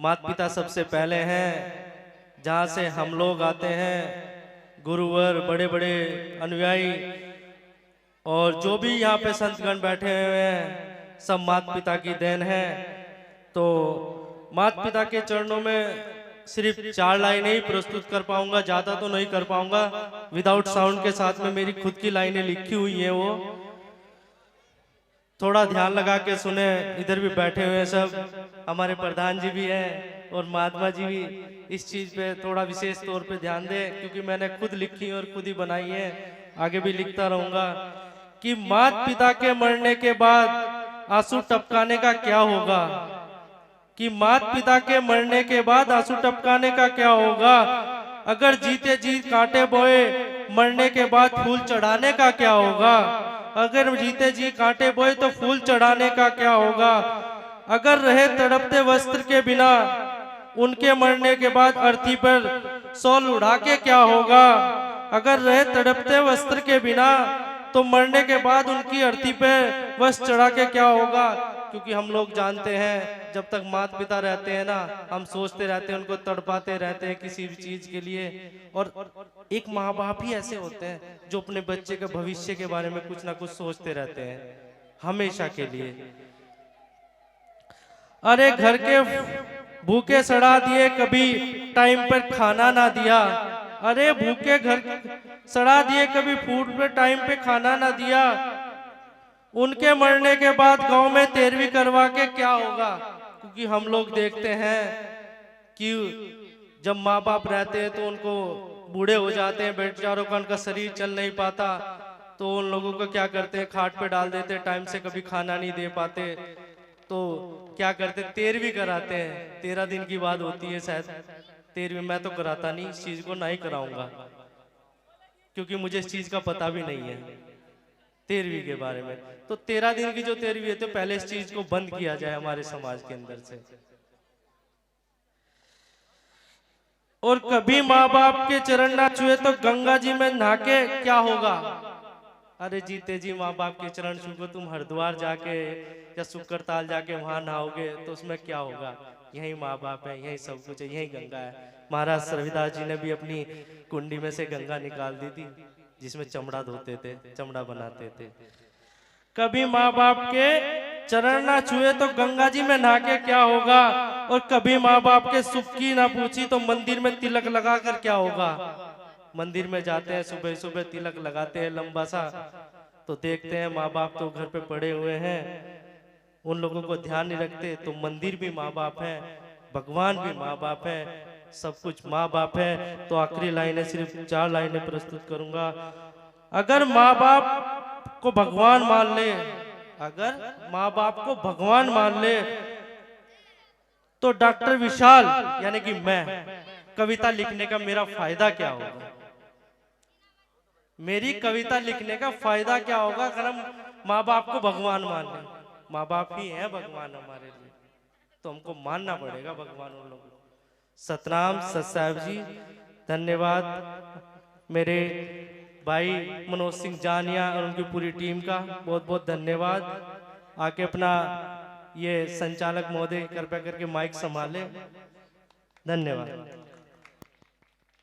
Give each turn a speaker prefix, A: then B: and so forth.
A: माता पिता सबसे पहले हैं, जहाँ से हम लोग आते हैं, गुरुवर, बड़े बड़े अनुयायी और जो भी यहाँ पे संतगण बैठे हुए हैं, सब माता पिता की देन है। तो माता पिता के चरणों में सिर्फ 4 लाइनें ही प्रस्तुत कर पाऊंगा, ज्यादा तो नहीं कर पाऊंगा। विदाउट साउंड के साथ में मेरी खुद की लाइनें लिखी हुई हैं, वो थोड़ा ध्यान लगा के सुने। इधर भी बैठे हुए हैं सब, हमारे प्रधान जी भी हैं और महात्मा जी भी इस चीज पे थोड़ा विशेष तौर पे ध्यान दें, क्योंकि मैंने खुद लिखी और खुद ही बनाई है, आगे भी लिखता रहूंगा। कि माता पिता के मरने के बाद आंसू टपकाने का क्या होगा, कि माता पिता के मरने के बाद आंसू टपकाने का क्या होगा। अगर जीते जी कांटे बोए, मरने के बाद फूल चढ़ाने का क्या होगा। अगर जीते जी कांटे बोए तो फूल चढ़ाने का क्या होगा। अगर रहे तड़पते वस्त्र के बिना, उनके मरने के बाद अर्थी पर शॉल उड़ा के क्या होगा। अगर रहे तड़पते वस्त्र के बिना, तो मरने के बाद उनकी अर्थी पे वस्त्र चढ़ा के क्या होगा। क्योंकि हम लोग जानते हैं, जब तक माता पिता रहते हैं ना, हम सोचते रहते हैं, उनको तड़पाते रहते हैं किसी भी चीज के लिए। और एक माँ बाप ही ऐसे होते हैं जो अपने बच्चे के भविष्य के बारे में कुछ ना कुछ सोचते रहते हैं हमेशा के लिए। अरे घर के भूखे सड़ा दिए, कभी टाइम पर खाना ना दिया। अरे भूखे घर सड़ा दिए, कभी फूड पे टाइम पे खाना ना दिया। उनके मरने के बाद गांव में 13वीं करवा के क्या होगा। क्योंकि हम लोग देखते हैं कि जब माँ बाप रहते हैं तो उनको बूढ़े हो जाते हैं, बेचारों का उनका शरीर चल नहीं पाता, तो उन लोगों को क्या करते हैं, खाट पे डाल देते हैं, टाइम से कभी खाना नहीं दे पाते, तो क्या करते, 13वीं कराते हैं। 13 दिन की बात होती है शायद 13वीं। मैं तो कराता नहीं, इस चीज को नहीं कराऊंगा, क्योंकि मुझे इस चीज का पता भी नहीं है 13वीं के बारे में। तो 13 दिन की जो 13वीं है, तो पहले इस चीज को बंद किया जाए हमारे समाज के अंदर से। और कभी माँ बाप के चरण ना छुए तो गंगा जी में नहा के क्या होगा। अरे जीते जी माँ बाप के चरण छूको, तुम हरिद्वार जाके या शुक्रताल जाके वहां नहाओगे तो उसमें क्या होगा। यही माँ बाप है, यही सब कुछ है, यही गंगा है। महाराज रविदास जी ने भी अपनी कुंडी में से गंगा निकाल दी थी, जिसमें चमड़ा धोते थे, चमड़ा बनाते थे। कभी माँ बाप के चरण ना छुए तो गंगा जी में नहा के क्या होगा। और कभी माँ बाप के सुख की ना पूछी तो मंदिर में तिलक लगा कर क्या होगा। मंदिर में जाते हैं, सुबह सुबह तिलक लगाते हैं लंबा सा, तो देखते हैं माँ बाप तो घर पे पड़े हुए हैं, उन लोगों को ध्यान नहीं रखते। तो मंदिर भी माँ बाप है, भगवान भी माँ बाप है, सब कुछ माँ बाप है। तो आखिरी लाइनें, सिर्फ 4 लाइनें प्रस्तुत करूंगा। अगर माँ बाप को भगवान मान ले, अगर माँ बाप को भगवान मान ले, तो डॉक्टर विशाल यानी कि मैं कविता लिखने का मेरा फायदा क्या होगा। मेरी कविता लिखने का फायदा क्या होगा अगर हम माँ बाप को भगवान मान लें। माँ बाप ही हैं भगवान हमारे लिए, तो हमको मानना पड़ेगा भगवान उन लोगों को। सतनाम सतसाहिब जी, धन्यवाद मेरे भाई मनोज सिंह जानिया और उनकी पूरी टीम का बहुत बहुत धन्यवाद। आके अपना ये संचालक महोदय कृपया करके माइक संभाले। धन्यवाद।